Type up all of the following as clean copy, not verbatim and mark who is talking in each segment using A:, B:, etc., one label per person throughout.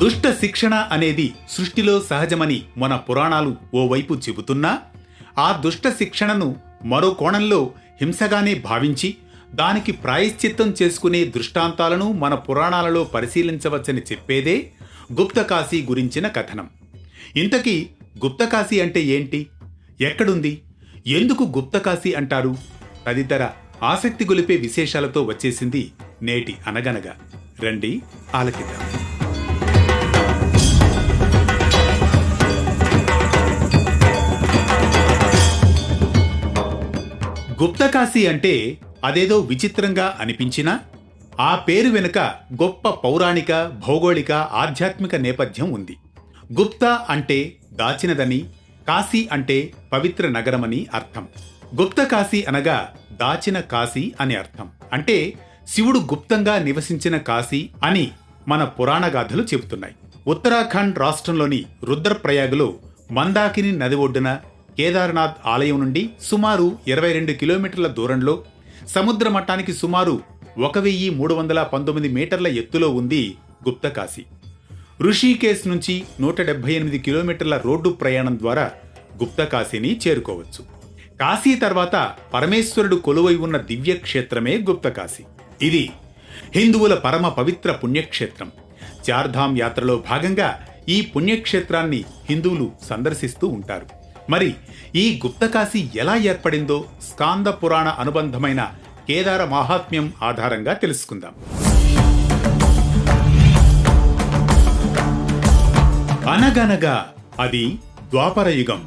A: దుష్ట శిక్షణ అనేది సృష్టిలో సహజమని మన పురాణాలు ఓవైపు చెబుతున్నా, ఆ దుష్ట శిక్షణను మరో కోణంలో హింసగానే భావించి దానికి ప్రాయశ్చిత్తం చేసుకునే దృష్టాంతాలను మన పురాణాలలో పరిశీలించవచ్చని చెప్పేదే గుప్తకాశీ గురించిన కథనం. ఇంతకీ గుప్తకాశీ అంటే ఏంటి? ఎక్కడుంది? ఎందుకు గుప్తకాశీ అంటారు? తదితర ఆసక్తి గొలిపే విశేషాలతో వచ్చేసింది నేటి అనగనగా. రండి ఆలకిద్దాం. గుప్తకాశీ అంటే అదేదో విచిత్రంగా అనిపించినా ఆ పేరు వెనుక గొప్ప పౌరాణిక, భౌగోళిక, ఆధ్యాత్మిక నేపథ్యం ఉంది. గుప్త అంటే దాచినదని, కాశీ అంటే పవిత్ర నగరమని అర్థం. గుప్తకాశీ అనగా దాచిన కాశీ అని అర్థం. అంటే శివుడు గుప్తంగా నివసించిన కాశీ అని మన పురాణ గాథలు చెబుతున్నాయి. ఉత్తరాఖండ్ రాష్ట్రంలోని రుద్రప్రయాగలో మందాకిని నది ఒడ్డున కేదార్నాథ్ ఆలయం నుండి సుమారు 22 కిలోమీటర్ల దూరంలో, సముద్ర మట్టానికి సుమారు 1319 మీటర్ల ఎత్తులో ఉంది గుప్తకాశీ. ఋషికేశ్ నుంచి 178 కిలోమీటర్ల రోడ్డు ప్రయాణం ద్వారా గుప్తకాశీని చేరుకోవచ్చు. కాశీ తర్వాత పరమేశ్వరుడు కొలువై ఉన్న దివ్యక్షేత్రమే గుప్తకాశీ. ఇది హిందువుల పరమ పవిత్ర పుణ్యక్షేత్రం. చార్ధామ్ యాత్రలో భాగంగా ఈ పుణ్యక్షేత్రాన్ని హిందువులు సందర్శిస్తూ ఉంటారు. మరి ఈ గుప్తకాశీ ఎలా ఏర్పడిందో స్కాంద పురాణ అనుబంధమైన కేదార మహాత్మ్యం ఆధారంగా తెలుసుకుందాం. అనగనగా అది ద్వాపరయుగం.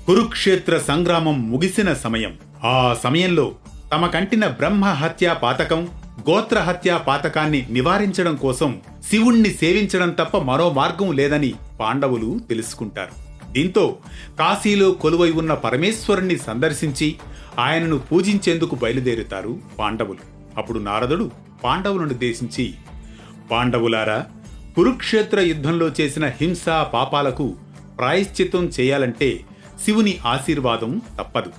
A: కురుక్షేత్ర సంగ్రామం ముగిసిన సమయం. ఆ సమయంలో తమ కంటిన బ్రహ్మ హత్యా పాతకం, గోత్ర హత్యా పాతకాన్ని నివారించడం కోసం శివుణ్ణి సేవించడం తప్ప మరో మార్గం లేదని పాండవులు తెలుసుకుంటారు. దీంతో కాశీలో కొలువై ఉన్న పరమేశ్వరుణ్ణి సందర్శించి ఆయనను పూజించేందుకు బయలుదేరుతారు పాండవులు. అప్పుడు నారదుడు పాండవులను ఉద్దేశించి, పాండవులారా, కురుక్షేత్ర యుద్ధంలో చేసిన హింస పాపాలకు ప్రాయశ్చిత్తం చేయాలంటే శివుని ఆశీర్వాదం తప్పదు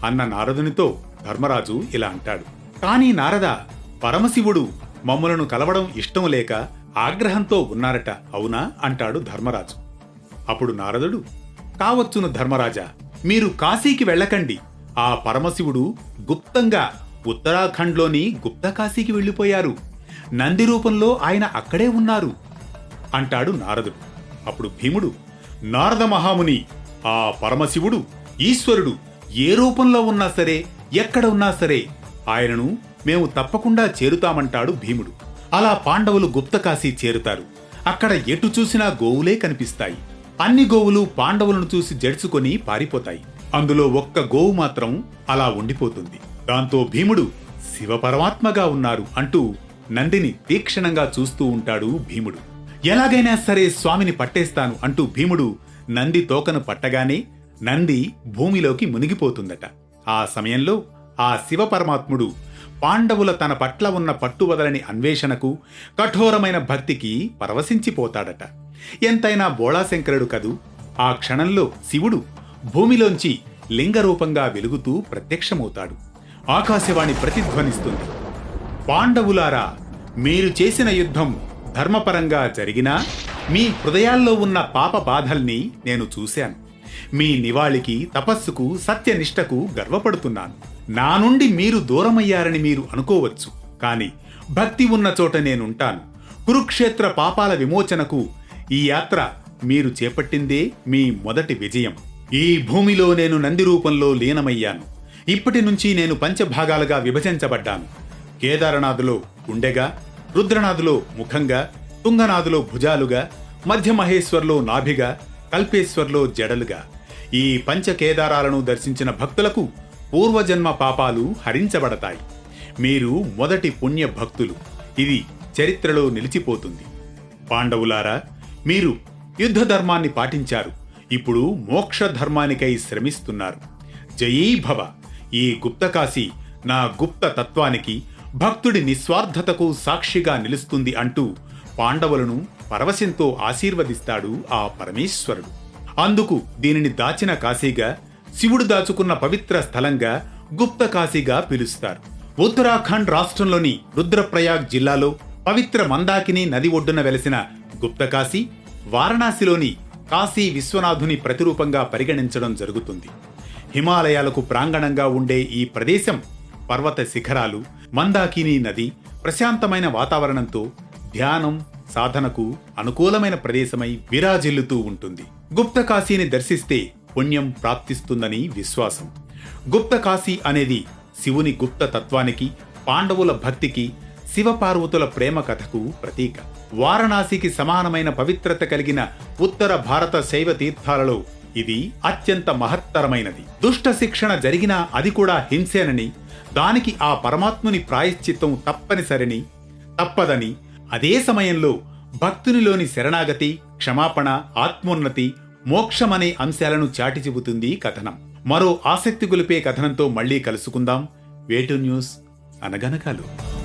A: అన్న నారదునితో ధర్మరాజు ఇలా అంటాడు. కానీ నారద, పరమశివుడు మమ్ములను కలవడం ఇష్టం లేక ఆగ్రహంతో ఉన్నారట, అవునా అంటాడు ధర్మరాజు. అప్పుడు నారదుడు, కావచ్చును ధర్మరాజా, మీరు కాశీకి వెళ్ళకండి. ఆ పరమశివుడు గుప్తంగా ఉత్తరాఖండ్లోని గుప్తకాశీకి వెళ్ళిపోయారు. నంది రూపంలో ఆయన అక్కడే ఉన్నారు అంటాడు నారదుడు. అప్పుడు భీముడు, నారద మహాముని, ఆ పరమశివుడు ఈశ్వరుడు ఏ రూపంలో ఉన్నా సరే, ఎక్కడ ఉన్నా సరే ఆయనను మేము తప్పకుండా చేరుతామంటాడు భీముడు. అలా పాండవులు గుప్తకాశీ చేరుతారు. అక్కడ ఎటు చూసినా గోవులే కనిపిస్తాయి. అన్ని గోవులు పాండవులను చూసి జడుచుకొని పారిపోతాయి. అందులో ఒక్క గోవు మాత్రం అలా ఉండిపోతుంది. దాంతో భీముడు శివపరమాత్మగా ఉన్నారు అంటూ నందిని తీక్షణంగా చూస్తూ ఉంటాడు భీముడు. ఎలాగైనా సరే స్వామిని పట్టేస్తాను అంటూ భీముడు నంది తోకను పట్టగానే నంది భూమిలోకి మునిగిపోతుందట. ఆ సమయంలో ఆ శివపరమాత్ముడు పాండవుల తన పట్ల ఉన్న పట్టువదలని అన్వేషణకు, కఠోరమైన భక్తికి పరవశించిపోతాడట. ఎంతైనా బోళాశంకరుడు కదూ. ఆ క్షణంలో శివుడు భూమిలోంచి లింగరూపంగా వెలుగుతూ ప్రత్యక్షమవుతాడు. ఆకాశవాణి ప్రతిధ్వనిస్తుంది, పాండవులారా, మీరు చేసిన యుద్ధం ధర్మపరంగా జరిగినా మీ హృదయాల్లో ఉన్న పాప బాధల్ని నేను చూశాను. మీ నివాళికి, తపస్సుకు, సత్యనిష్టకు గర్వపడుతున్నాను. నా నుండి మీరు దూరమయ్యారని మీరు అనుకోవచ్చు, కాని భక్తి ఉన్న చోట నేనుంటాను. కురుక్షేత్ర పాపాల విమోచనకు ఈ యాత్ర మీరు చేపట్టిందే మీ మొదటి విజయం. ఈ భూమిలో నేను నంది రూపంలో లీనమయ్యాను. ఇప్పటి నుంచి నేను పంచభాగాలుగా విభజించబడ్డాను. కేదారనాథులో గుండెగా, రుద్రనాథులో ముఖంగా, తుంగనాథులో భుజాలుగా, మధ్యమహేశ్వర్లో నాభిగా, కల్పేశ్వర్లో జడలుగా. ఈ పంచకేదారాలను దర్శించిన భక్తులకు పూర్వజన్మ పాపాలు హరించబడతాయి. మీరు మొదటి పుణ్య భక్తులు. ఇది చరిత్రలో నిలిచిపోతుంది. పాండవులారా, మీరు యుద్ధ ధర్మాన్ని పాటించారు. ఇప్పుడు మోక్ష ధర్మానికై శ్రమిస్తున్నారు. జయీభవ. ఈ గుప్తకాశీ నా గుప్త తత్వానికి, భక్తుడి నిస్వార్థతకు సాక్షిగా నిలుస్తుంది అంటూ పాండవులను పరవశంతో ఆశీర్వదిస్తాడు ఆ పరమేశ్వరుడు. అందుకు దీనిని దాచిన కాశీగా, శివుడు దాచుకున్న పవిత్ర స్థలంగా గుప్తకాశీగా పిలుస్తారు. ఉత్తరాఖండ్ రాష్ట్రంలోని రుద్రప్రయాగ్ జిల్లాలో పవిత్ర మందాకిని నది ఒడ్డున వెలసిన గుప్తకాశీ వారణాసిలోని కాశీ విశ్వనాథుని ప్రతిరూపంగా పరిగణించడం జరుగుతుంది. హిమాలయాలకు ప్రాంగణంగా ఉండే ఈ ప్రదేశం పర్వత శిఖరాలు, మందాకినీ నది, ప్రశాంతమైన వాతావరణంతో ధ్యానం, సాధనకు అనుకూలమైన ప్రదేశమై విరాజిల్లుతూ ఉంటుంది. గుప్తకాశీని దర్శిస్తే పుణ్యం ప్రాప్తిస్తుందని విశ్వాసం. గుప్తకాశీ అనేది శివుని గుప్త తత్వానికి, పాండవుల భక్తికి, శివపార్వతుల ప్రేమ కథకు ప్రతీక. వారణాసికి సమానమైన పవిత్రత కలిగిన ఉత్తర భారత శైవ తీర్థాలలో ఇది అత్యంత మహత్తరమైనది. దుష్ట శిక్షణ జరిగినా అది కూడా హింసేనని, దానికి ఆ పరమాత్ముని ప్రాయశ్చిత్తం తప్పదని, అదే సమయంలో భక్తునిలోని శరణాగతి, క్షమాపణ, ఆత్మోన్నతి, మోక్షమనే అంశాలను చాటి చెబుతుంది కథనం. మరో ఆసక్తి గొలిపే కథనంతో మళ్లీ కలుసుకుందాం. వేటు న్యూస్ అనగనగాలు.